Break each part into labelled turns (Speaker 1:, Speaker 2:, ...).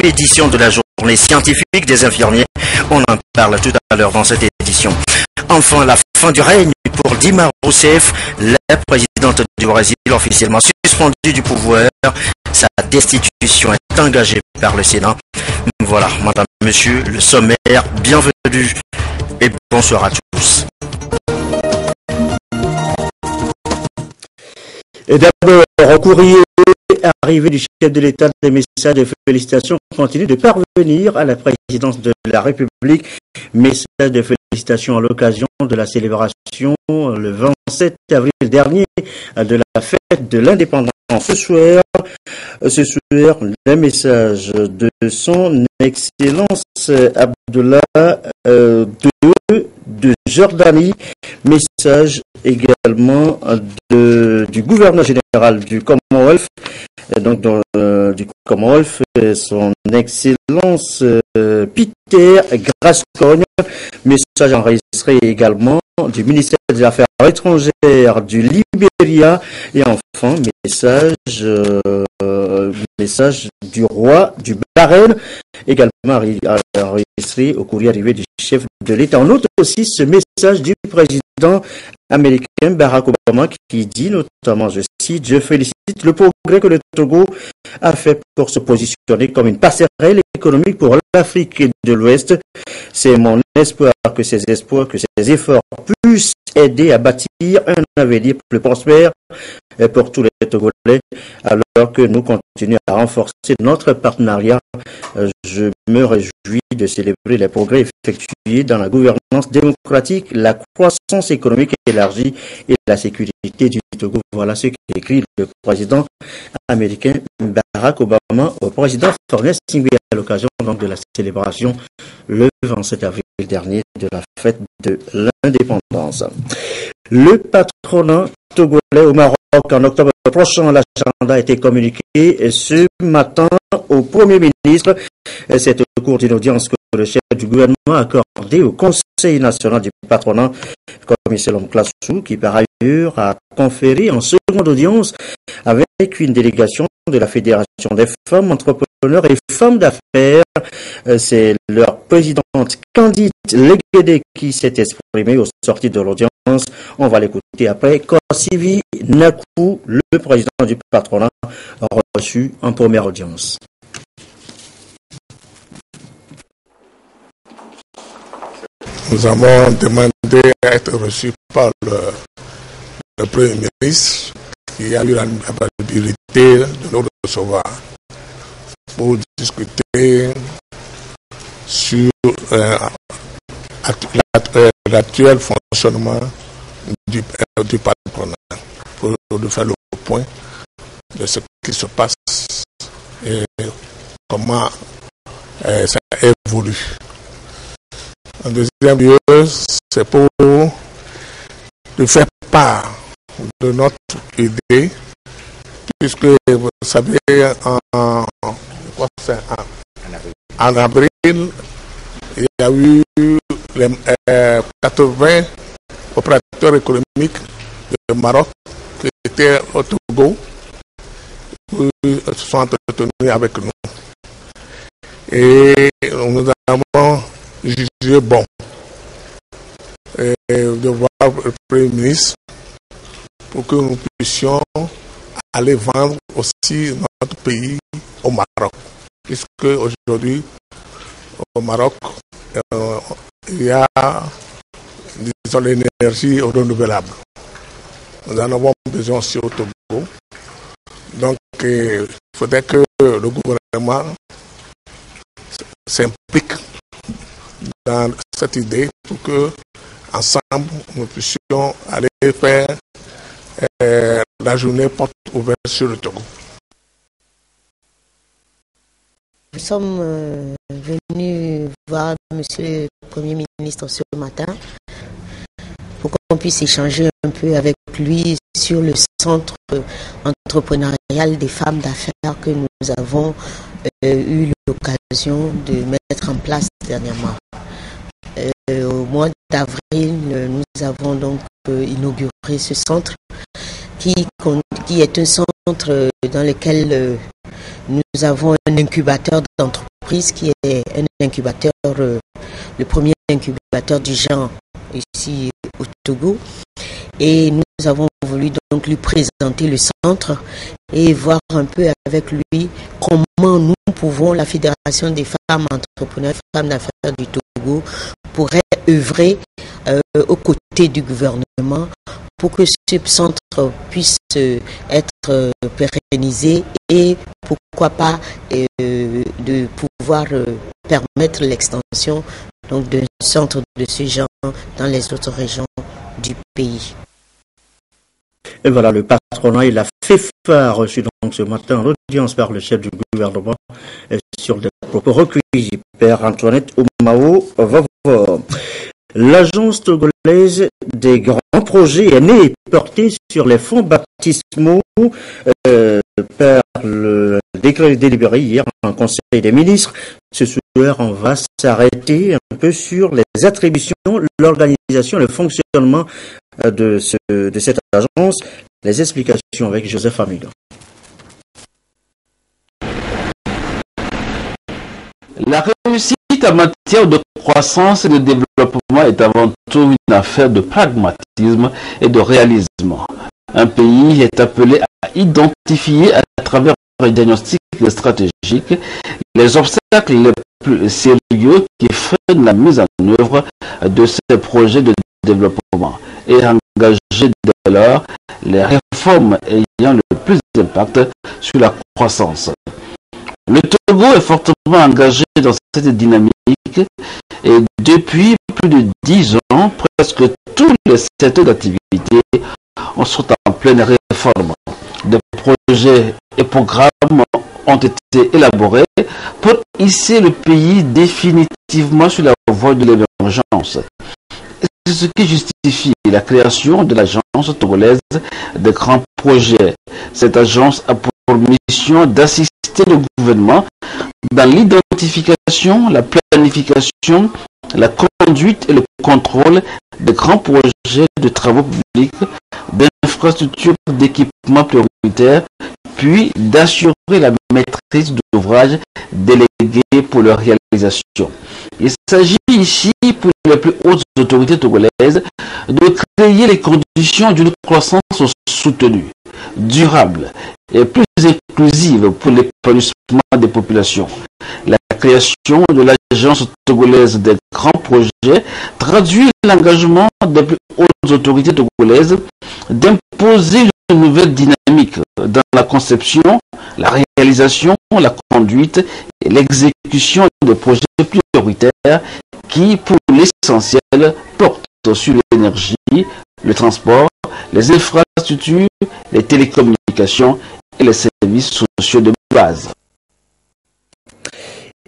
Speaker 1: édition de la journée scientifique des infirmiers. On en parle tout à l'heure dans cette édition. Enfin, la fin du règne pour Dilma Rousseff, la présidente du Brésil, officiellement suspendue du pouvoir. Sa destitution est engagée par le Sénat. Voilà, madame, monsieur, le sommaire, bienvenue et bonsoir à tous.
Speaker 2: Et d'abord, au courrier arrivé du chef de l'État, des messages de félicitations continuent de parvenir à la présidence de la République. Message de félicitations à l'occasion de la célébration le 27 avril dernier de la fête de l'indépendance. Ce soir, les messages de son Excellence Abdullah de Jordanie, message également du gouverneur général du Commonwealth, du Commonwealth, son Excellence Peter Gascogne, message enregistré également du ministère des Affaires étrangères du Libéria et enfin message du roi du Bahreïn, également enregistré au courrier arrivé du chef de l'État. On note aussi ce message du président américain Barack Obama qui dit notamment, je cite, « Je félicite le progrès que le Togo a fait pour se positionner comme une passerelle économique pour l'Afrique de l'Ouest. C'est mon espoir que ces efforts puissent aider à bâtir un avenir plus prospère pour tous les Togolais, alors que nous continuons à renforcer notre partenariat. Je me réjouis de célébrer les progrès effectués dans la gouvernance démocratique, la croissance économique élargie et la sécurité du Togo. » Voilà ce qu'écrit le président américain Barack Obama au président Ernest Singwe à l'occasion donc de la célébration le 27 avril dernier de la fête de l'indépendance. Le patronat togolais au Maroc en octobre prochain, l'agenda a été communiqué ce matin au Premier ministre. C'est au cours d'une audience que le chef du gouvernement a accordé au Conseil national du patronat, commissaire Classou, qui par ailleurs a conféré en seconde audience avec une délégation de la Fédération des femmes entrepreneurs et femmes d'affaires. C'est leur présidente Candide Leguédé qui s'est exprimée au sorti de l'audience. On va l'écouter après. Kossivi Nakou, le président du patronat, reçu en première audience.
Speaker 3: Nous avons demandé à être reçus par le Premier ministre qui a eu la possibilité de nous recevoir pour discuter sur l'actuel fonctionnement du patronat, pour faire le point de ce qui se passe et comment ça évolue. En deuxième lieu, c'est pour lui faire part de notre idée, puisque vous savez, en avril, il y a eu les 80 opérateurs économiques du Maroc qui étaient au Togo, qui se sont entretenus avec nous. Et nous avons jugé bon de voir le Premier ministre pour que nous puissions aller vendre aussi notre pays au Maroc. Puisque aujourd'hui, au Maroc, il y a, disons, l'énergie renouvelable. Nous en avons besoin aussi au Togo. Donc, il faudrait que le gouvernement s'implique dans cette idée pour que, ensemble, nous puissions aller faire la journée porte ouverte sur le Togo.
Speaker 4: Nous sommes venus voir Monsieur le Premier ministre ce matin pour qu'on puisse échanger un peu avec lui sur le centre entrepreneurial des femmes d'affaires que nous avons eu l'occasion de mettre en place dernièrement. Au mois d'avril, nous avons donc inauguré ce centre qui est un centre dans lequel nous avons un incubateur d'entrepreneurs entreprise qui est un incubateur, le premier incubateur du genre ici au Togo. Et nous avons voulu donc lui présenter le centre et voir un peu avec lui comment nous pouvons, la Fédération des femmes entrepreneurs, femmes d'affaires du Togo, pourrait œuvrer aux côtés du gouvernement pour que ce centre puisse être pérennisé et pourquoi pas de pouvoir permettre l'extension donc d'un centre de ce genre dans les autres régions du pays.
Speaker 2: Et voilà, le patronat et la FIFA a reçu donc ce matin en audience par le chef du gouvernement sur des propos recueillis. Père Antoinette Oumao Vavor. L'agence togolaise des grands projets est née et portée sur les fonds baptismaux par le décret délibéré hier en Conseil des ministres. Ce soir, on va s'arrêter un peu sur les attributions, l'organisation, le fonctionnement de cette agence. Les explications avec Joseph Amiga.
Speaker 5: La réussite en matière de croissance et de développement est avant tout une affaire de pragmatisme et de réalisme. Un pays est appelé à identifier à travers un diagnostic stratégique les obstacles les plus sérieux qui freinent la mise en œuvre de ces projets de développement et engager dès lors les réformes ayant le plus d'impact sur la croissance. Le Togo est fortement engagé dans cette dynamique et depuis plus de 10 ans, presque tous les secteurs d'activité sont en pleine réforme. Des projets et programmes ont été élaborés pour hisser le pays définitivement sur la voie de l'émergence. C'est ce qui justifie la création de l'agence togolaise des grands projets. Cette agence a pour mission d'assister le gouvernement dans l'identification, la planification, la conduite et le contrôle des grands projets de travaux publics, d'infrastructures, d'équipements prioritaires, puis d'assurer la maîtrise d'ouvrages délégués pour leur réalisation. Il s'agit ici, pour les plus hautes autorités togolaises, de créer les conditions d'une croissance soutenue, durable et plus inclusive pour l'épanouissement des populations. La création de l'agence togolaise des grands projets traduit l'engagement des plus hautes autorités togolaises d'imposer une nouvelle dynamique dans la conception, la réalisation, la conduite et l'exécution des projets prioritaires qui, pour l'essentiel, portent sur l'énergie, le transport, les infrastructures, les télécommunications et les services sociaux de base.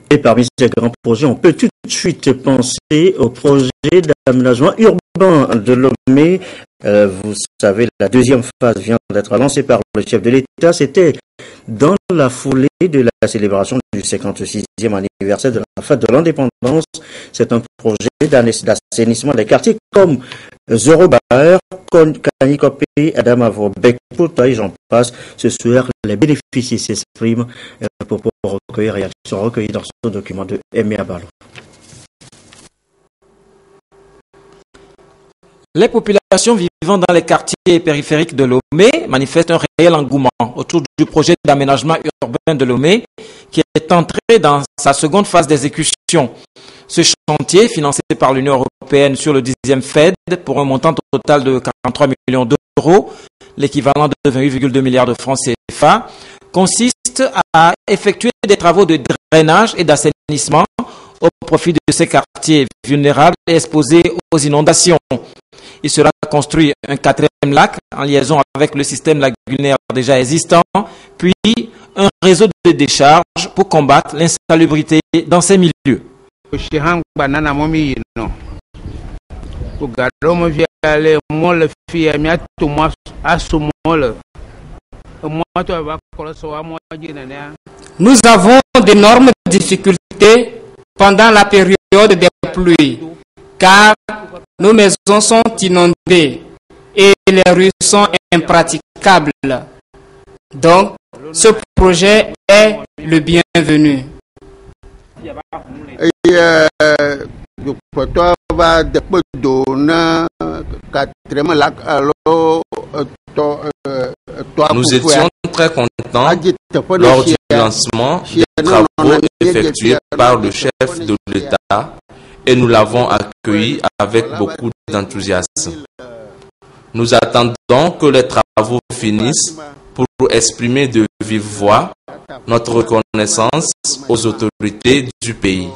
Speaker 2: Et parmi ces grands projets, on peut tout de suite penser au projet d'aménagement urbain de Lomé. Vous savez, la deuxième phase vient d'être lancée par le chef de l'État. C'était dans la foulée de la célébration du 56e anniversaire de la fête de l'indépendance. C'est un projet d'assainissement des quartiers comme Zorobaer, Kanikopé, Adamavo, Bekpota et j'en passe. Ce soir, les bénéficiaires s'expriment pour recueillir réactions recueillies dans ce document de Aimé Abalo.
Speaker 6: Les populations vivant dans les quartiers périphériques de Lomé manifestent un réel engouement autour du projet d'aménagement urbain de Lomé qui est entré dans sa seconde phase d'exécution. Ce chantier, financé par l'Union européenne sur le 10e FED pour un montant total de 43 millions d'euros, l'équivalent de 28,2 milliards de francs CFA, consiste à effectuer des travaux de drainage et d'assainissement au profit de ces quartiers vulnérables et exposés aux inondations. Il sera construit un 4e lac en liaison avec le système lagunaire déjà existant, puis un réseau de décharge pour combattre l'insalubrité dans ces milieux.
Speaker 7: Nous avons d'énormes difficultés pendant la période des pluies, car nos maisons sont inondées et les rues sont impraticables. Donc, ce projet est le bienvenu.
Speaker 8: Nous étions très contents lors du lancement des travaux effectués par le chef de l'État et nous l'avons accueilli avec beaucoup d'enthousiasme. Nous attendons que les travaux finissent pour exprimer de vive voix notre reconnaissance aux autorités du pays.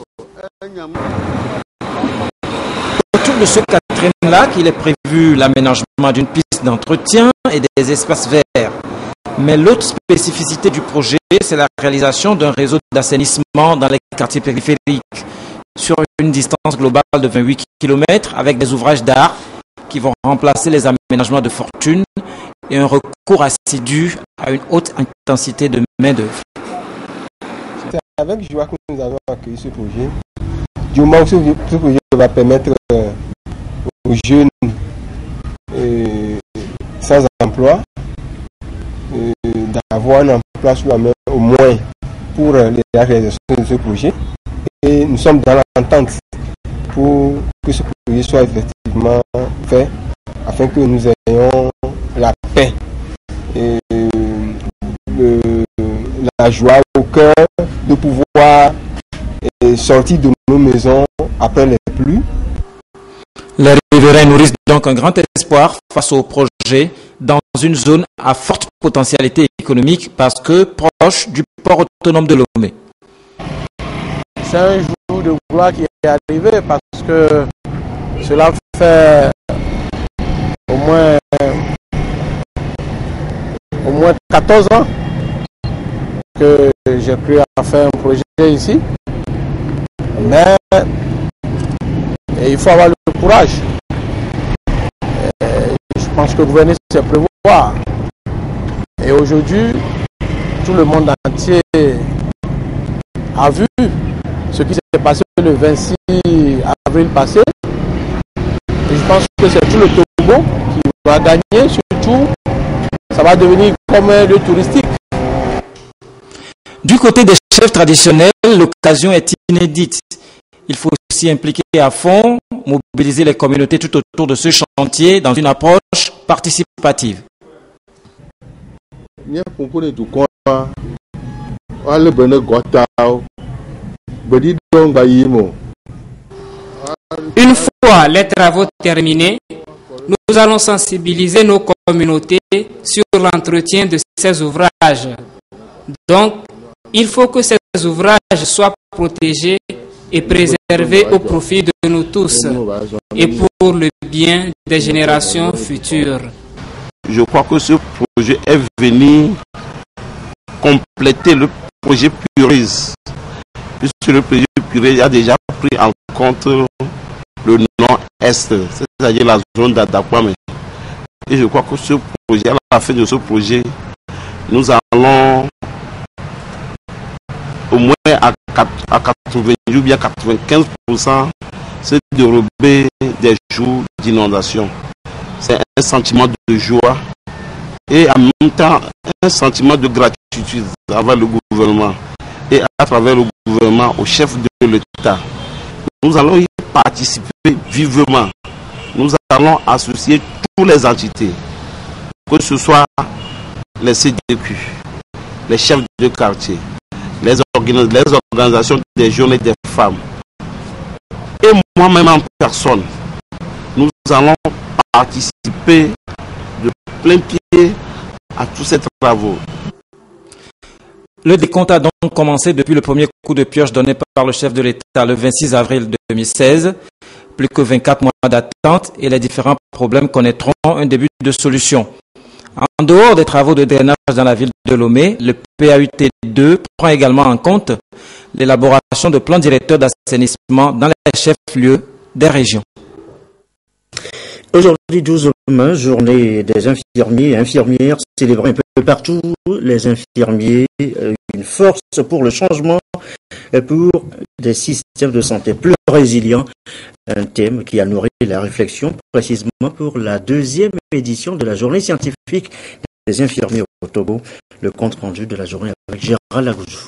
Speaker 6: Autour de ce quatrième-lac, il est prévu l'aménagement d'une piste d'entretien et des espaces verts. Mais l'autre spécificité du projet, c'est la réalisation d'un réseau d'assainissement dans les quartiers périphériques sur une distance globale de 28 km avec des ouvrages d'art qui vont remplacer les aménagements de fortune et un recours assidu à une haute intensité de main-d'œuvre.
Speaker 9: C'est avec joie que nous avons accueilli ce projet. Du moment où ce projet va permettre aux jeunes sans emploi d'avoir un emploi sous la main au moins pour la réalisation de ce projet. Et nous sommes dans l'entente pour que ce projet soit effectivement fait afin que nous ayons la paix et la joie au cœur de pouvoir sortir de nos maisons après les pluies.
Speaker 6: Les riverains nourrissent donc un grand espoir face au projet dans une zone à forte potentialité économique parce que proche du port autonome de Lomé.
Speaker 10: C'est un jour de gloire qui est arrivé parce que cela fait au moins 14 ans que j'ai pu faire un projet ici. Mais il faut avoir le courage. Je pense que gouverner, c'est prévoir. Et aujourd'hui, tout le monde entier a vu ce qui s'est passé le 26 avril passé. Et je pense que c'est tout le Togo qui va gagner, surtout, ça va devenir comme un lieu touristique.
Speaker 6: Du côté des chefs traditionnels, l'occasion est inédite. Il faut aussi impliquer à fond, mobiliser les communautés tout autour de ce chantier dans une approche participative.
Speaker 7: Une fois les travaux terminés, nous allons sensibiliser nos communautés sur l'entretien de ces ouvrages. Donc, il faut que ces ouvrages soient protégés et préservés au profit de nous tous et pour le bien des générations futures.
Speaker 11: Je crois que ce projet est venu compléter le projet Purise. Puisque le projet Purise a déjà pris en compte le nord-est, c'est-à-dire la zone d'Adakwame. Et je crois que ce projet, à la fin de ce projet, nous allons au moins à 80 ou bien 95% se dérober des jours d'inondation. C'est un sentiment de joie et en même temps un sentiment de gratitude envers le gouvernement et à travers le gouvernement au chef de l'État. Nous allons y participer vivement. Nous allons associer toutes les entités, que ce soit les CDQ, les chefs de quartier, les organisations des jeunes et des femmes. Et moi-même en personne, nous allons participer de plein pied à tous ces travaux.
Speaker 6: Le décompte a donc commencé depuis le premier coup de pioche donné par le chef de l'État le 26 avril 2016. Plus que 24 mois d'attente et les différents problèmes connaîtront un début de solution. En dehors des travaux de drainage dans la ville de Lomé, le PAUT2 prend également en compte l'élaboration de plans directeurs d'assainissement dans les chefs-lieux des régions.
Speaker 2: Aujourd'hui, 12 mai, journée des infirmiers et infirmières, célébrée un peu partout, les infirmiers, une force pour le changement et pour des systèmes de santé plus résilients, un thème qui a nourri la réflexion précisément pour la deuxième édition de la journée scientifique des infirmiers au Togo, le compte rendu de la journée avec Gérald Lagouzou.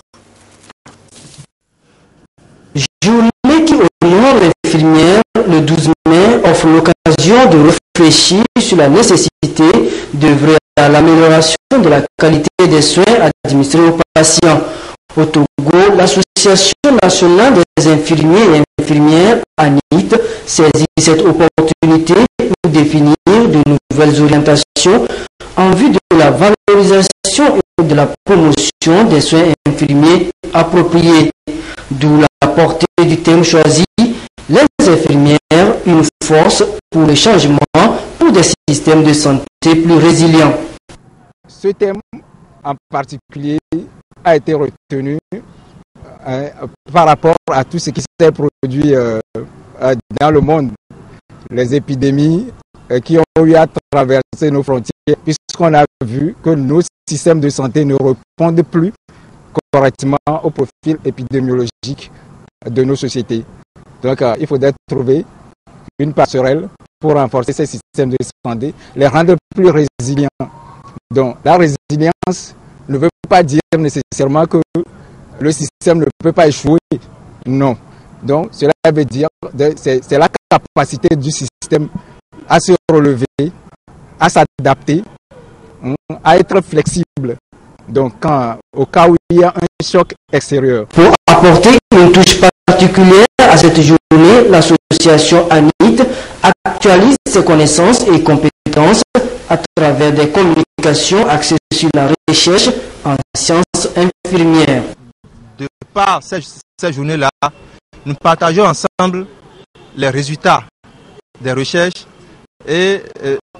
Speaker 12: de réfléchir sur la nécessité d'œuvrer à l'amélioration de la qualité des soins administrés aux patients. Au Togo, l'Association nationale des infirmiers et infirmières, ANIT, saisit cette opportunité pour définir de nouvelles orientations en vue de la valorisation et de la promotion des soins infirmiers appropriés. D'où la portée du thème choisi, les infirmières, une force pour le changement, pour des systèmes de santé plus résilients.
Speaker 13: Ce thème en particulier a été retenu par rapport à tout ce qui s'est produit dans le monde, les épidémies qui ont eu à traverser nos frontières, puisqu'on a vu que nos systèmes de santé ne répondent plus correctement au profil épidémiologique de nos sociétés. Donc il faudrait trouver une passerelle pour renforcer ces systèmes de santé, les rendre plus résilients. Donc la résilience ne veut pas dire nécessairement que le système ne peut pas échouer. Non. Donc cela veut dire que c'est la capacité du système à se relever, à s'adapter, à être flexible. Donc au cas où il y a un choc extérieur.
Speaker 12: Pour apporter une touche particulière à cette journée, l'association ANIT actualise ses connaissances et compétences à travers des communications axées sur la recherche en sciences infirmières.
Speaker 14: De par ces journées-là, nous partageons ensemble les résultats des recherches et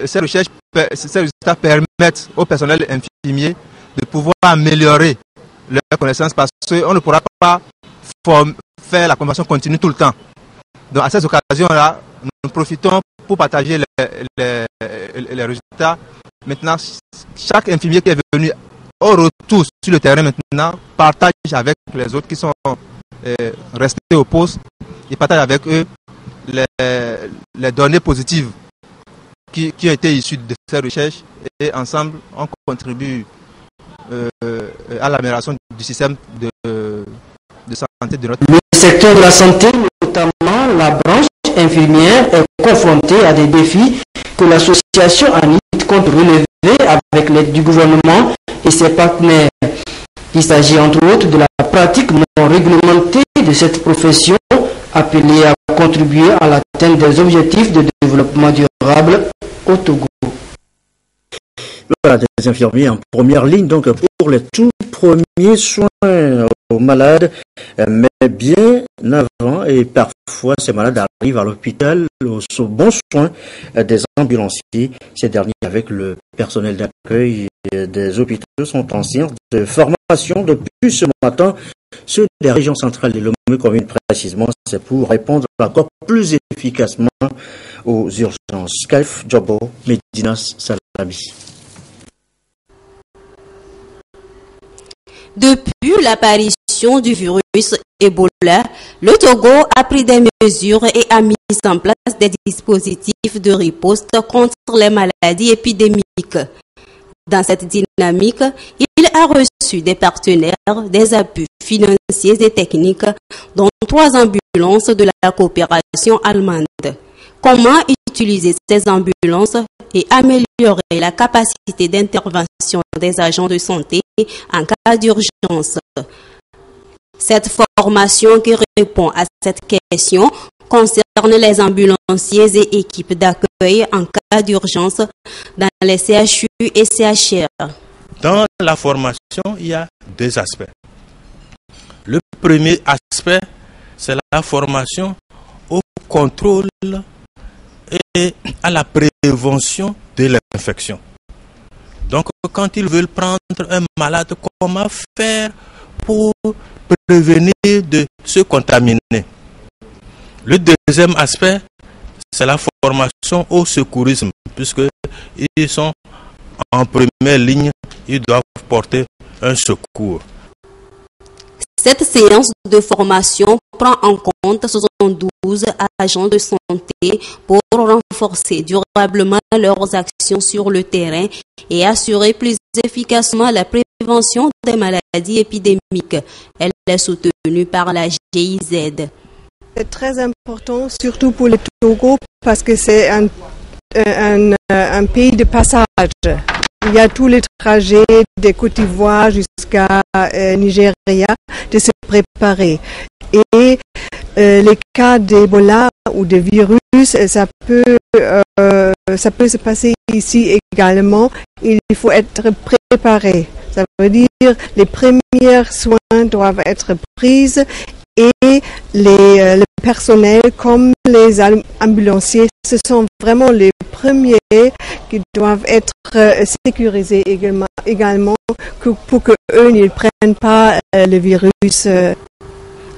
Speaker 14: ces résultats permettent au personnel infirmier de pouvoir améliorer leurs connaissances parce qu'on ne pourra pas faire la formation continue tout le temps. Donc à ces occasions-là, nous profitons pour partager les résultats. Maintenant, chaque infirmier qui est venu au retour sur le terrain maintenant partage avec les autres qui sont restés au poste et partage avec eux les données positives qui ont été issues de ces recherches et ensemble on contribue à l'amélioration du système de santé de notre pays.
Speaker 12: Le secteur de la santé, notamment la branche infirmière, est confronté à des défis que l'association ANIT compte relever avec l'aide du gouvernement et ses partenaires. Il s'agit entre autres de la pratique non réglementée de cette profession appelée à contribuer à l'atteinte des objectifs de développement durable au Togo.
Speaker 2: Voilà, des infirmiers en première ligne donc pour les tout premiers soins aux malades, mais bien avant et parfois ces malades arrivent à l'hôpital au bon soin des ambulanciers. Ces derniers avec le personnel d'accueil des hôpitaux sont en séance de formation depuis ce matin. Ceux des régions centrales de Lomé commune précisément, c'est pour répondre encore plus efficacement aux urgences. Kalf Djobo, Medinas Salami.
Speaker 15: Depuis l'apparition du virus Ebola, le Togo a pris des mesures et a mis en place des dispositifs de riposte contre les maladies épidémiques. Dans cette dynamique, il a reçu des partenaires, des appuis financiers et techniques, dont 3 ambulances de la coopération allemande. Comment utiliser ces ambulances et améliorer la capacité d'intervention des agents de santé en cas d'urgence? Cette formation qui répond à cette question concerne les ambulanciers et équipes d'accueil en cas d'urgence dans les CHU et CHR.
Speaker 16: Dans la formation, il y a 2 aspects. Le premier aspect, c'est la formation au contrôle et à la prévention de l'infection. Donc, quand ils veulent prendre un malade, comment faire pour prévenir de se contaminer? Le deuxième aspect, c'est la formation au secourisme, puisqu'ils sont en première ligne, ils doivent porter un secours.
Speaker 15: Cette séance de formation prend en compte 72 agents de santé pour renforcer durablement leurs actions sur le terrain et assurer plus efficacement la prévention des maladies épidémiques. Elle est soutenue par la GIZ.
Speaker 17: C'est très important, surtout pour le Togo, parce que c'est un un pays de passage. Il y a tous les trajets de Côte d'Ivoire jusqu'à Nigeria de se préparer. Et les cas d'Ebola ou de virus, ça peut se passer ici également. Il faut être préparé. Ça veut dire les premiers soins doivent être pris et le personnel comme les ambulanciers, ce sont vraiment les premiers qui doivent être sécurisés également pour qu'eux ne prennent pas le virus.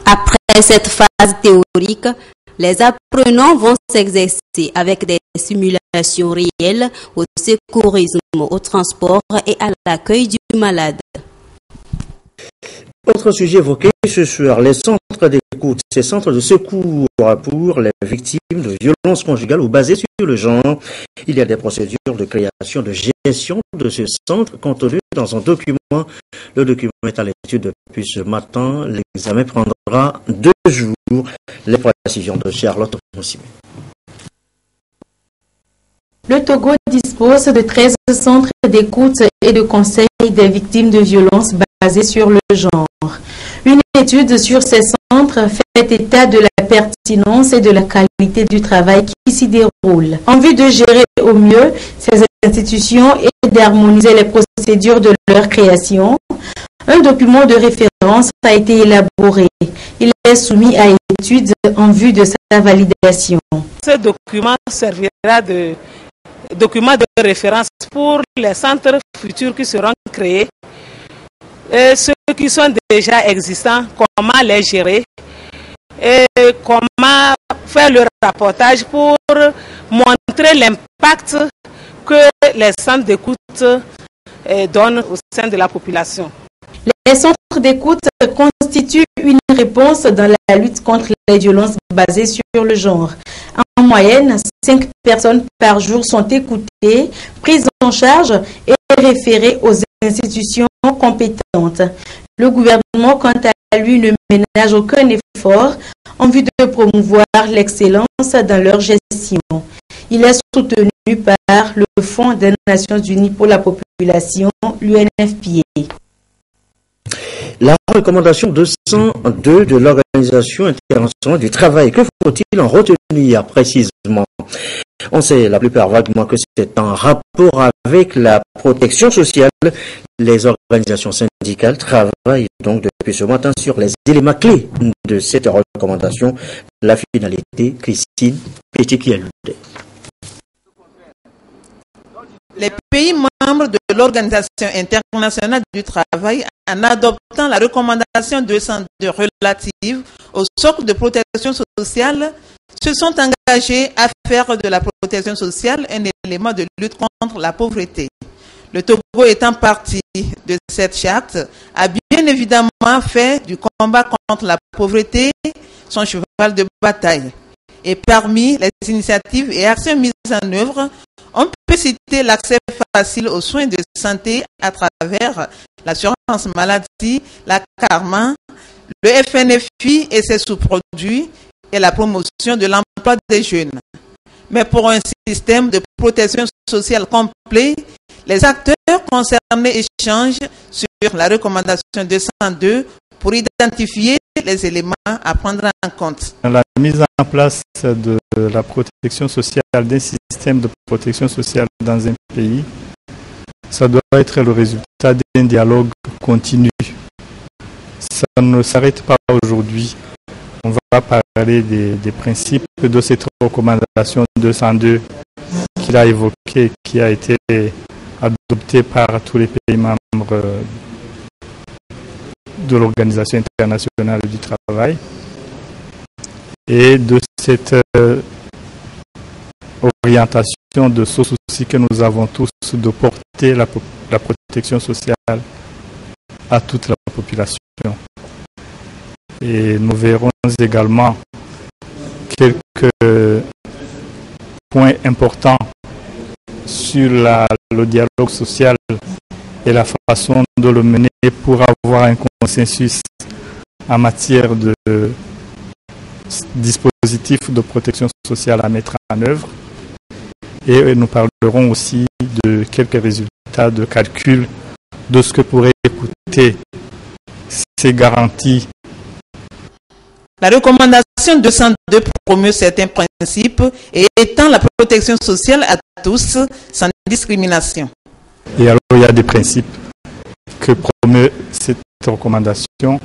Speaker 15: Après cette phase théorique, les apprenants vont s'exercer avec des simulations réelles au secourisme, au transport et à l'accueil du malade.
Speaker 2: Autre sujet évoqué ce soir, les centres d'écoute, ces centres de secours pour les victimes de violences conjugales ou basées sur le genre. Il y a des procédures de création, de gestion de ce centre contenues dans un document. Le document est à l'étude depuis ce matin. L'examen prendra 2 jours. Les précisions de Charlotte Moussime.
Speaker 18: Le Togo dispose de 13 centres d'écoute et de conseil des victimes de violences basées sur le genre. Une étude sur ces centres fait état de la pertinence et de la qualité du travail qui s'y déroule. En vue de gérer au mieux ces institutions et d'harmoniser les procédures de leur création, un document de référence a été élaboré. Il est soumis à étude en vue de sa validation.
Speaker 19: Ce document servira de document de référence pour les centres futurs qui seront créés, et ceux qui sont déjà existants, comment les gérer et comment faire le rapportage pour montrer l'impact que les centres d'écoute donnent au sein de la population.
Speaker 18: Les centres d'écoute constituent une réponse dans la lutte contre les violences basées sur le genre. En moyenne, 5 personnes par jour sont écoutées, prises en charge et référées aux institutions compétentes. Le gouvernement, quant à lui, ne ménage aucun effort en vue de promouvoir l'excellence dans leur gestion. Il est soutenu par le Fonds des Nations Unies pour la population, l'UNFPA.
Speaker 2: La recommandation 202 de l'Organisation internationale du travail, que faut-il en retenir précisément? On sait la plupart vaguement que c'est en rapport avec la protection sociale. Les organisations syndicales travaillent donc depuis ce matin sur les éléments clés de cette recommandation. La finalité, Christine Petit-Kialoude.
Speaker 20: Les pays membres de l'Organisation internationale du travail, en adoptant la recommandation 202 relative au socle de protection sociale, se sont engagés à faire de la protection sociale un élément de lutte contre la pauvreté. Le Togo étant partie de cette charte, a bien évidemment fait du combat contre la pauvreté son cheval de bataille. Et parmi les initiatives et actions mises en œuvre, on peut citer l'accès facile aux soins de santé à travers l'assurance maladie, la CARMA, le FNFI et ses sous-produits et la promotion de l'emploi des jeunes. Mais pour un système de protection sociale complet, les acteurs concernés échangent sur la recommandation 202 pour identifier les éléments à prendre en compte.
Speaker 21: La mise en place de la protection sociale, d'un système de protection sociale dans un pays, ça doit être le résultat d'un dialogue continu. Ça ne s'arrête pas aujourd'hui. On va parler des principes de cette recommandation 202 qu'il a évoquée, qui a été adoptée par tous les pays membres de l'Organisation internationale du travail, et de cette orientation, de ce souci que nous avons tous de porter la protection sociale à toute la population. Et nous verrons également quelques points importants sur le dialogue social et la façon de le mener pour avoir un consensus en matière de dispositifs de protection sociale à mettre en œuvre. Et nous parlerons aussi de quelques résultats de calcul de ce que pourraient coûter ces garanties.
Speaker 20: La recommandation 202 promeut certains principes et étend la protection sociale à tous sans discrimination.
Speaker 21: Et alors il y a des principes que promeut cette recommandation.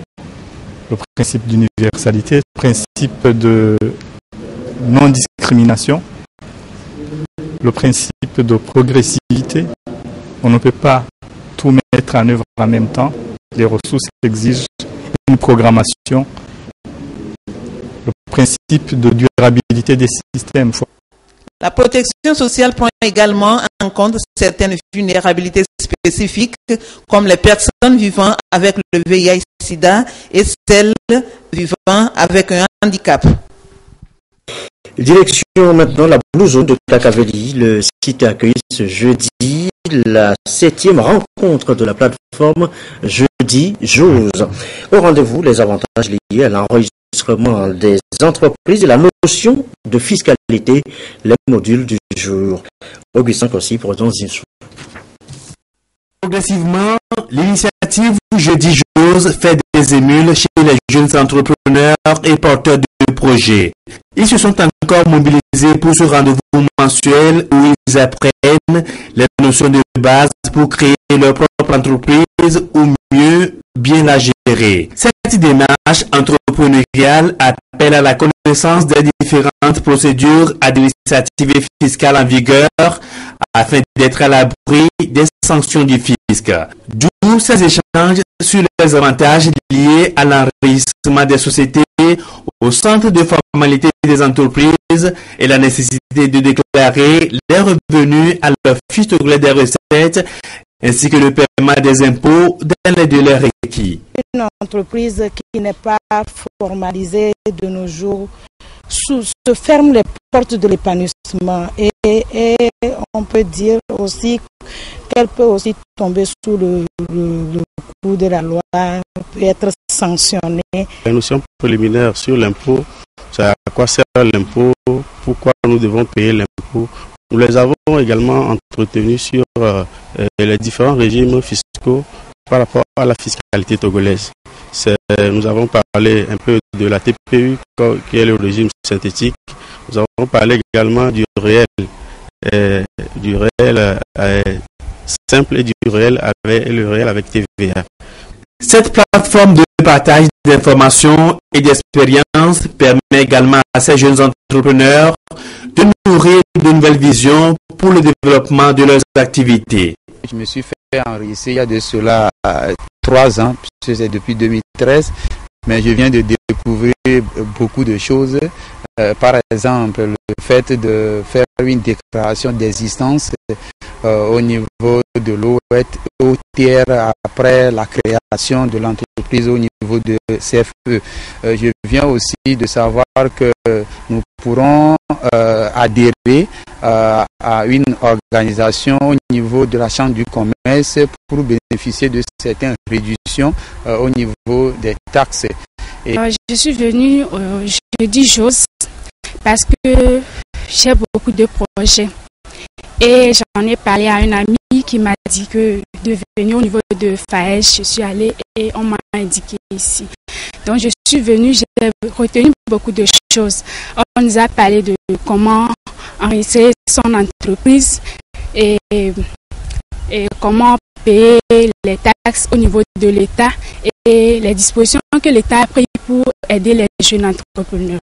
Speaker 21: Le principe d'universalité, le principe de non-discrimination, le principe de progressivité. On ne peut pas tout mettre en œuvre en même temps. Les ressources exigent une programmation. Le principe de durabilité des systèmes.
Speaker 20: La protection sociale prend également en compte certaines vulnérabilités spécifiques, comme les personnes vivant avec le VIH-Sida et celles vivant avec un handicap.
Speaker 2: Direction maintenant la Blue Zone de Kakaveli. Le site accueille ce jeudi la 7e rencontre de la plateforme Jeudi J'ose. Au rendez-vous, les avantages liés à l'enregistrement des entreprises et la notion de fiscalité, les modules du jour. Augustin Kossi pour Don Zinsou.
Speaker 1: Progressivement, l'initiative Jeudi J'ose fait des émules chez les jeunes entrepreneurs et porteurs de projets. Ils se sont encore mobilisés pour ce rendez-vous mensuel où ils apprennent les notions de base pour créer leur propre entreprise ou mieux bien la gérer. Cette démarche entrepreneuriale appelle à la connaissance des différentes procédures administratives et fiscales en vigueur afin d'être à l'abri des sanctions du fisc. D'où ces échanges sur les avantages liés à l'enregistrement des sociétés au centre de formalité des entreprises et la nécessité de déclarer les revenus à leur fiche de glais des recettes ainsi que le paiement des impôts dans les délais requis.
Speaker 22: Une entreprise qui n'est pas formalisée de nos jours se ferme les portes de l'épanouissement et on peut dire aussi qu'elle peut aussi tomber sous le coup de la loi, peut être sanctionnée.
Speaker 11: La notion préliminaire sur l'impôt, c'est à quoi sert l'impôt, pourquoi nous devons payer l'impôt. Nous les avons également entretenus sur les différents régimes fiscaux par rapport à la fiscalité togolaise. Nous avons parlé un peu de la TPU, qui est le régime synthétique. Nous avons parlé également du réel simple et du réel avec TVA.
Speaker 1: Cette plateforme de partage d'informations et d'expériences permet également à ces jeunes entrepreneurs de nourrir de nouvelles visions pour le développement de leurs activités.
Speaker 23: Je me suis fait enregistrer il y a de cela 3 ans, puisque c'est depuis 2013, mais je viens de découvrir beaucoup de choses. Par exemple, le fait de faire une déclaration d'existence au niveau de l'OTR après la création de l'entreprise au niveau de CFE. Je viens aussi de savoir que nous pourrons adhérer à une organisation au niveau de la Chambre du commerce pour bénéficier de certaines réductions au niveau des taxes.
Speaker 24: Et je suis venue Jeudi J'ose parce que j'ai beaucoup de projets et j'en ai parlé à un ami qui m'a dit que de venir au niveau de FAES, je suis allée et on m'a indiqué ici. Donc je suis venue, j'ai retenu beaucoup de choses. On nous a parlé de comment enregistrer son entreprise et comment payer les taxes au niveau de l'État et les dispositions que l'État a prises pour aider les jeunes entrepreneurs.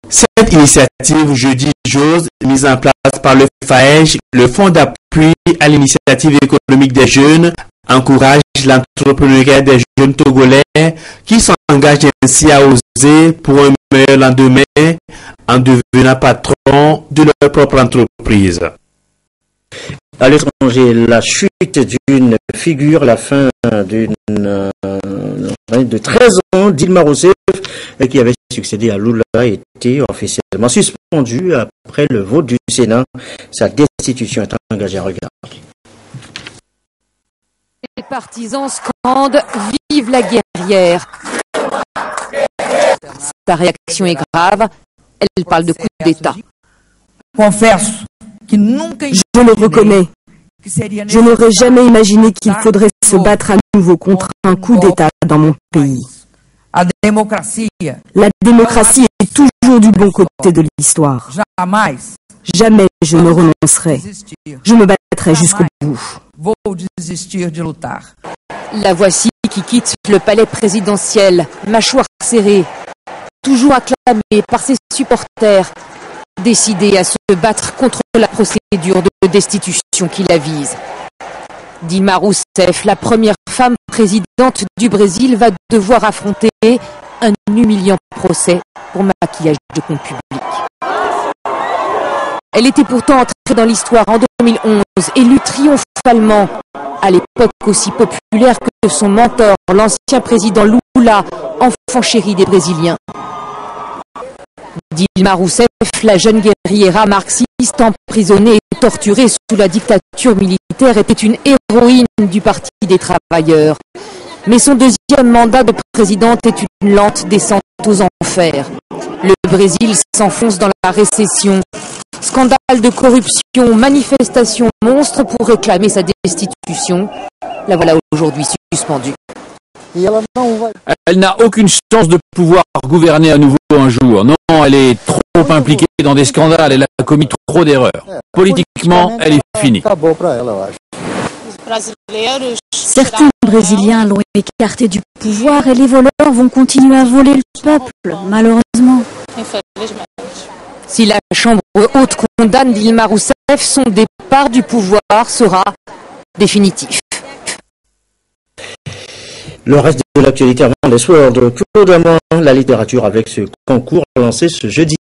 Speaker 1: Cette initiative Jeudi J'ose, mise en place par le FAEJ, le Fonds d'appui à l'initiative économique des jeunes, encourage l'entrepreneuriat des jeunes Togolais qui s'engagent ainsi à oser pour un meilleur lendemain en devenant patron de leur propre entreprise.
Speaker 2: À l'étranger, la chute d'une figure, la fin de 13 ans d'Ilma Rousseff, qui avait succédé à Lula, a été officiellement suspendue après le vote du Sénat. Sa destitution est engagée à regarder.
Speaker 25: Les partisans scandent « Vive la guerrière ». Sa réaction est grave, elle parle de coup d'État.
Speaker 26: Confesso
Speaker 3: Je le reconnais. Je n'aurais jamais imaginé qu'il faudrait se battre à nouveau contre un coup d'État dans mon pays. La démocratie est toujours du bon côté de l'histoire. Jamais je ne renoncerai. Je me battrai jusqu'au bout.
Speaker 25: La voici qui quitte le palais présidentiel, mâchoire serrée, toujours acclamée par ses supporters, décidée à se battre contre la procédure de destitution qui la vise. Dilma Rousseff, la première femme présidente du Brésil, va devoir affronter un humiliant procès pour maquillage de compte public. Elle était pourtant entrée dans l'histoire en 2011, élue triomphalement, à l'époque aussi populaire que son mentor, l'ancien président Lula, enfant chéri des Brésiliens. Dilma Rousseff, la jeune guerrière marxiste emprisonnée et torturée sous la dictature militaire, était une héroïne du Parti des travailleurs. Mais son deuxième mandat de présidente est une lente descente aux enfers. Le Brésil s'enfonce dans la récession. Scandale de corruption, manifestations monstres pour réclamer sa destitution. La voilà aujourd'hui suspendue.
Speaker 4: Elle n'a aucune chance de pouvoir gouverner à nouveau un jour. Non, elle est trop impliquée dans des scandales, elle a commis trop d'erreurs. Politiquement, elle est finie.
Speaker 3: Certains Brésiliens l'ont écartée du pouvoir et les voleurs vont continuer à voler le peuple, malheureusement.
Speaker 25: Si la Chambre haute condamne Dilma Rousseff, son départ du pouvoir sera définitif.
Speaker 2: Le reste de l'actualité avant les World, couramment la littérature avec ce concours lancé ce jeudi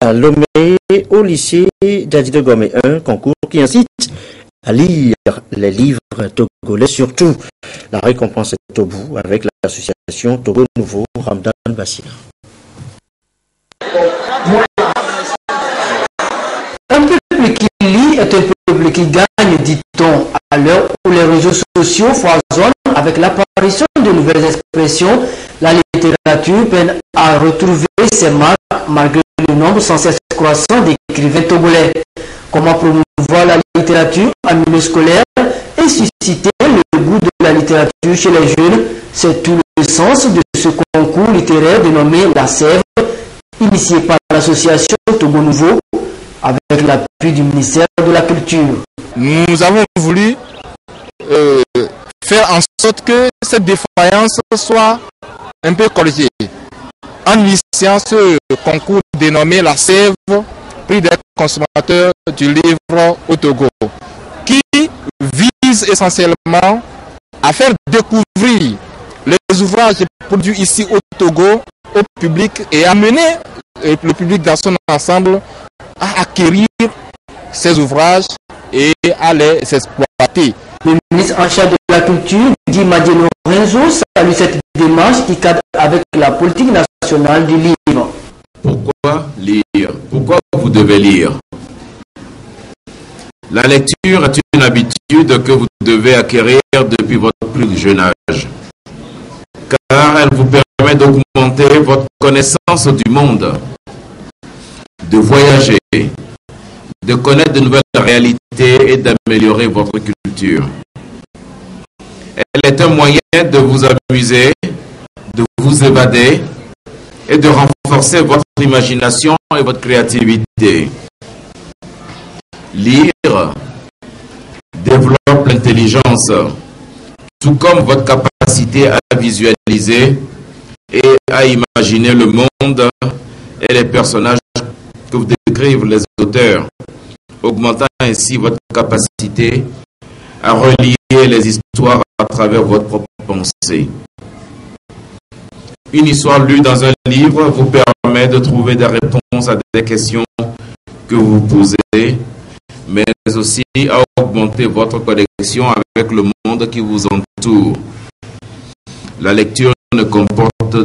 Speaker 2: à Lomé au lycée Djadji de Gomé, un concours qui incite à lire les livres togolais surtout. La récompense est au bout avec l'association Togo Nouveau Ramdan Bassir.
Speaker 12: Un peuple qui lit est un peuple qui gagne, dit-on, à l'heure où les réseaux sociaux foisonnent avec l'apparition de nouvelles expressions. La littérature peine à retrouver ses marques malgré le nombre sans cesse croissant d'écrivains togolais. Comment promouvoir la littérature en milieu scolaire et susciter le goût de la littérature chez les jeunes? C'est tout le sens de ce concours littéraire dénommé La Sève, initié par l'association Togo Nouveau avec l'appui du ministère de la Culture.
Speaker 5: Nous avons voulu faire en sorte que cette défaillance soit un peu corrigée en initiant ce concours dénommé La Sève, prix des consommateurs du livre au Togo, qui vise essentiellement à faire découvrir les ouvrages produits ici au Togo au public et amener le public dans son ensemble à acquérir ces ouvrages et à les exploiter.
Speaker 12: Le ministre en charge de la Culture, Dilma Lorenzo, salue cette démarche qui cadre avec la politique nationale du livre.
Speaker 8: Pourquoi lire? Pourquoi vous devez lire? La lecture est une habitude que vous devez acquérir depuis votre plus jeune âge, car elle vous permet d'augmenter votre connaissance du monde, de voyager, de connaître de nouvelles réalités et d'améliorer votre culture. Elle est un moyen de vous amuser, de vous évader et de renforcer votre imagination et votre créativité. Lire développe l'intelligence, tout comme votre capacité à visualiser et à imaginer le monde et les personnages que vous décrivent les auteurs, augmentant ainsi votre capacité à relier les histoires à travers votre propre pensée. Une histoire lue dans un livre vous permet de trouver des réponses à des questions que vous posez, mais aussi à augmenter votre connexion avec le monde qui vous entoure. La lecture ne comporte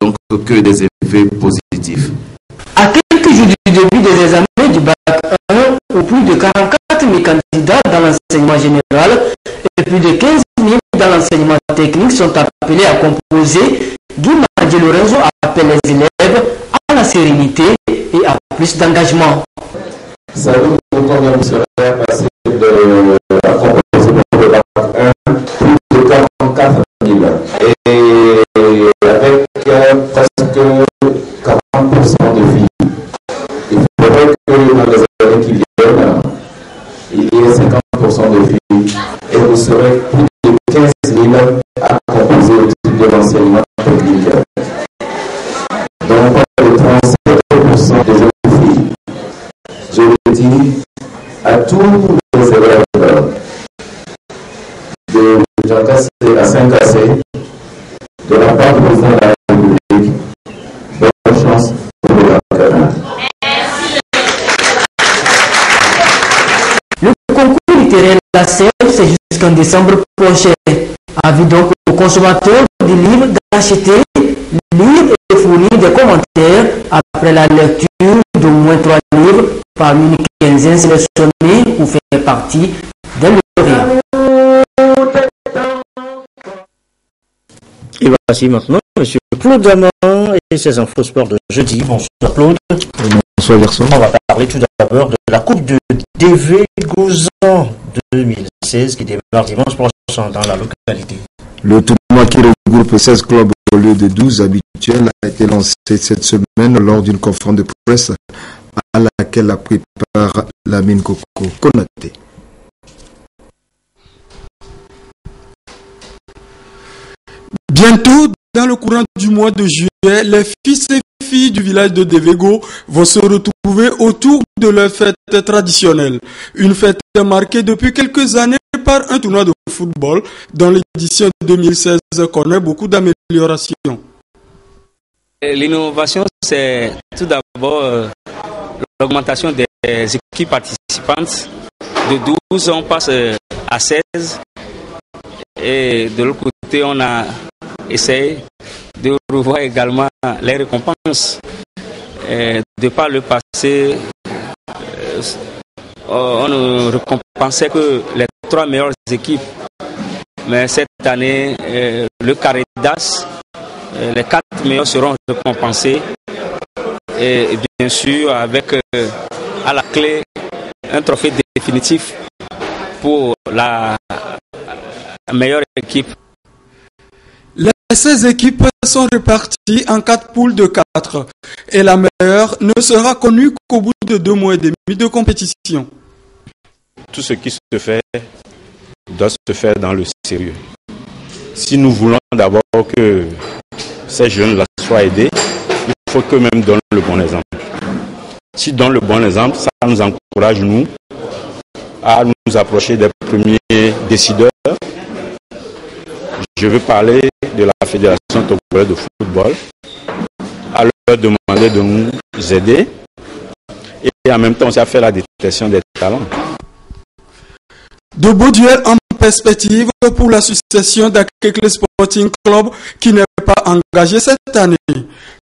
Speaker 8: donc que des effets positifs.
Speaker 12: À quelques jours du début des examens du bac 1, où plus de 44 000 candidats dans l'enseignement général et plus de 15 000 dans l'enseignement technique sont appelés à composer, Dilma Lorenzo appelle les élèves à la sérénité et à plus d'engagement.
Speaker 8: Savez-vous pourquoi combien vous serez passé à composer pour le bac 1, plus de 44 000. Et avec presque 40% de filles. Il faudrait que dans les années qui viennent, il y ait 50% de filles et vous serez plus de 15 000 à composer au titre de l'enseignement technique. Donc, pas de 37% des jeunes filles. Je le dis à tous les élèves de Jean Cassé à Saint-Cassé, de la part du président de la République, bonne chance pour le bac 1.
Speaker 12: Le concours littéraire de la CEF, c'est jusqu'en décembre prochain. Avis donc aux consommateurs du livre d'acheter, lire et fournir des commentaires après la lecture d'au moins 3 livres parmi une quinzaine sélectionnés ou faire partie d'un lauréat.
Speaker 2: Et voici maintenant M. Claude Daman et ses infos sport de jeudi. Bonsoir Claude.
Speaker 6: Bonsoir garçon.
Speaker 2: On va parler tout d'abord de la Coupe de DV Gauzan 2016 qui démarre dimanche prochain dans la localité.
Speaker 6: Le tournoi qui regroupe 16 clubs au lieu de 12 habituels a été lancé cette semaine lors d'une conférence de presse à laquelle la prépare Lamine Coco Konaté.
Speaker 7: Bientôt, dans le courant du mois de juillet, les fils et filles du village de Devego vont se retrouver autour de leur fête traditionnelle. Une fête marquée depuis quelques années par un tournoi de football dont l'édition 2016 connaît beaucoup d'améliorations.
Speaker 9: L'innovation, c'est tout d'abord l'augmentation des équipes participantes. De 12, on passe à 16. Et de l'autre côté, on a essayé de revoir également les récompenses. De par le passé, on ne récompensait que les 3 meilleures équipes. Mais cette année, le carré d'as, les 4 meilleurs seront récompensés. Et bien sûr, avec à la clé un trophée définitif pour la meilleure équipe.
Speaker 7: Les 16 équipes sont réparties en 4 poules de 4 et la meilleure ne sera connue qu'au bout de 2 mois et demi de compétition.
Speaker 11: Tout ce qui se fait doit se faire dans le sérieux. Si nous voulons d'abord que ces jeunes-là soient aidés, il faut qu'eux-mêmes donnent le bon exemple. S'ils donnent le bon exemple, ça nous encourage, nous, à nous approcher des premiers décideurs. Je veux parler de la Fédération togolaise de football, à leur demander de nous aider et en même temps aussi à faire la détection des talents.
Speaker 7: De beaux duels en perspective pour l'association d'Akekle Sporting Club qui n'est pas engagée cette année.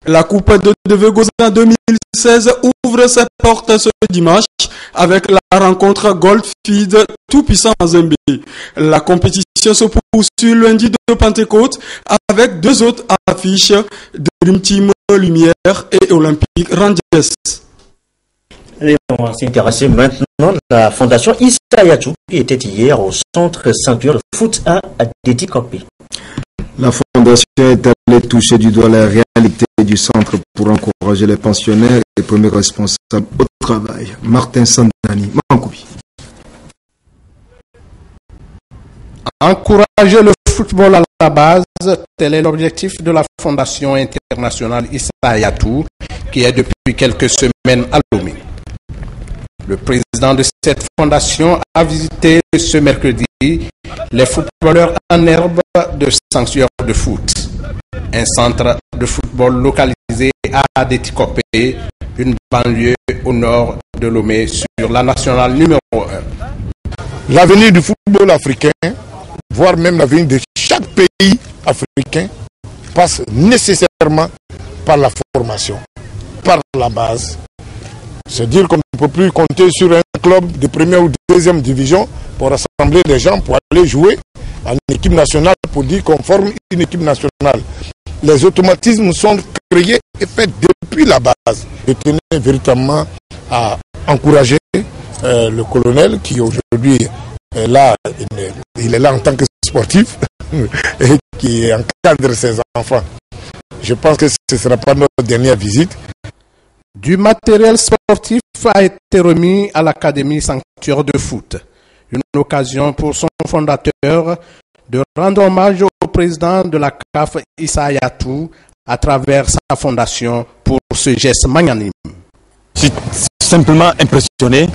Speaker 7: La Coupe de Devego 2016 ouvre ses portes ce dimanche avec la rencontre Goldfield tout-puissant en Zambie. La compétition se poursuit lundi de Pentecôte avec 2 autres affiches, Dream Team Lumière et Olympique Rangers.
Speaker 2: Et on va s'intéresser maintenant à la fondation Issa Yatou qui était hier au centre sanctuaire de foot à Détikopé.
Speaker 6: La fondation est allée toucher du doigt la réalité du centre pour encourager les pensionnaires et premiers responsables au travail. Martin Sandani, Mankoubi.
Speaker 10: Encourager le football à la base, tel est l'objectif de la Fondation internationale Issa Yatou, qui est depuis quelques semaines à Lomé. Le président de cette fondation a visité ce mercredi les footballeurs en herbe de sanctuaire de foot, un centre de football localisé à Détikopé, une banlieue au nord de Lomé sur la nationale numéro 1.
Speaker 13: L'avenir du football africain, voire même l'avenir de chaque pays africain, passe nécessairement par la formation, par la base. C'est dire qu'on ne peut plus compter sur un club de première ou deuxième division pour rassembler les gens, pour aller jouer en équipe nationale, pour dire qu'on forme une équipe nationale. Les automatismes sont créés et faits depuis la base. Je tenais véritablement à encourager le colonel qui aujourd'hui est là, il est là en tant que sportif et qui encadre ses enfants. Je pense que ce ne sera pas notre dernière visite.
Speaker 10: Du matériel sportif a été remis à l'Académie Sanctuaire de foot. Une occasion pour son fondateur de rendre hommage au président de la CAF, Issa Hayatou, à travers sa fondation pour ce geste magnanime.
Speaker 14: Je suis simplement impressionné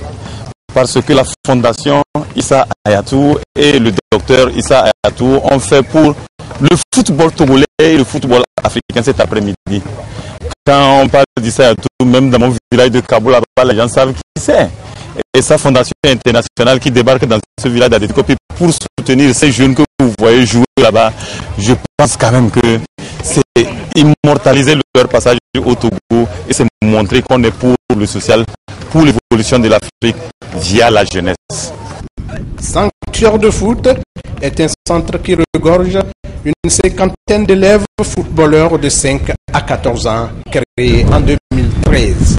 Speaker 14: parce que la fondation Issa Hayatou et le docteur Issa Hayatou ont fait pour le football togolais et le football africain cet après-midi. Quand on parle d'Issa Hayatou, même dans mon village de Kaboul, les gens savent qui c'est. Et sa fondation internationale qui débarque dans ce village d'Adetikopi pour soutenir ces jeunes que vous voyez jouer là-bas, je pense quand même que c'est immortaliser leur passage au Togo et c'est montrer qu'on est pour le social, pour l'évolution de l'Afrique via la jeunesse.
Speaker 10: Sanctuaire de foot est un centre qui regorge une cinquantaine d'élèves footballeurs de 5 à 14 ans créé en 2013.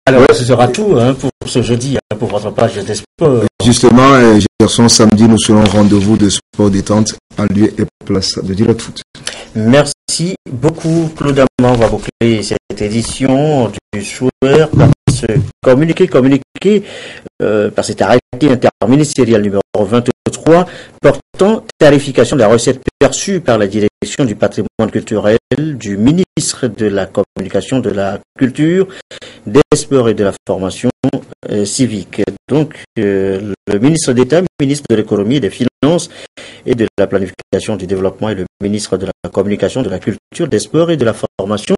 Speaker 2: Alors, ce sera tout pour ce jeudi, pour votre page des sports.
Speaker 6: Justement, Gerson, samedi, nous serons au rendez-vous de sport détente en lieu et place de Direct Foot.
Speaker 2: Merci beaucoup, Claude Amand. On va boucler cette édition du soir par ce communiqué par cet arrêté interministériel numéro 23 portant tarification de la recette perçue par la direction du patrimoine culturel du ministre de la Communication, de la Culture, des Sports et de la Formation civique. Donc, le ministre d'État, ministre de l'Économie et des Finances et de la Planification du Développement et le ministre de la Communication, de la Culture, des Sports et de la Formation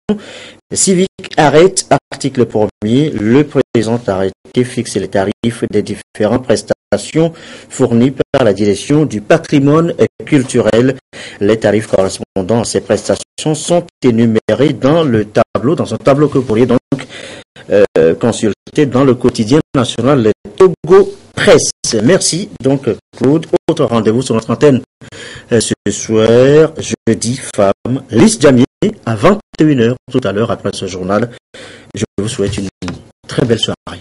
Speaker 2: civique arrête, article 1er, le présent arrêté fixe les tarifs des différentes prestations fournies par la direction du patrimoine culturel. Les tarifs correspondant à ces prestations sont énumérés dans un tableau que vous pourriez donc consulter dans le quotidien national le Togo Presse. Merci donc Claude. Autre rendez-vous sur notre antenne ce soir, jeudi, femme, Lys Djamé à 21h tout à l'heure après ce journal. Je vous souhaite une très belle soirée.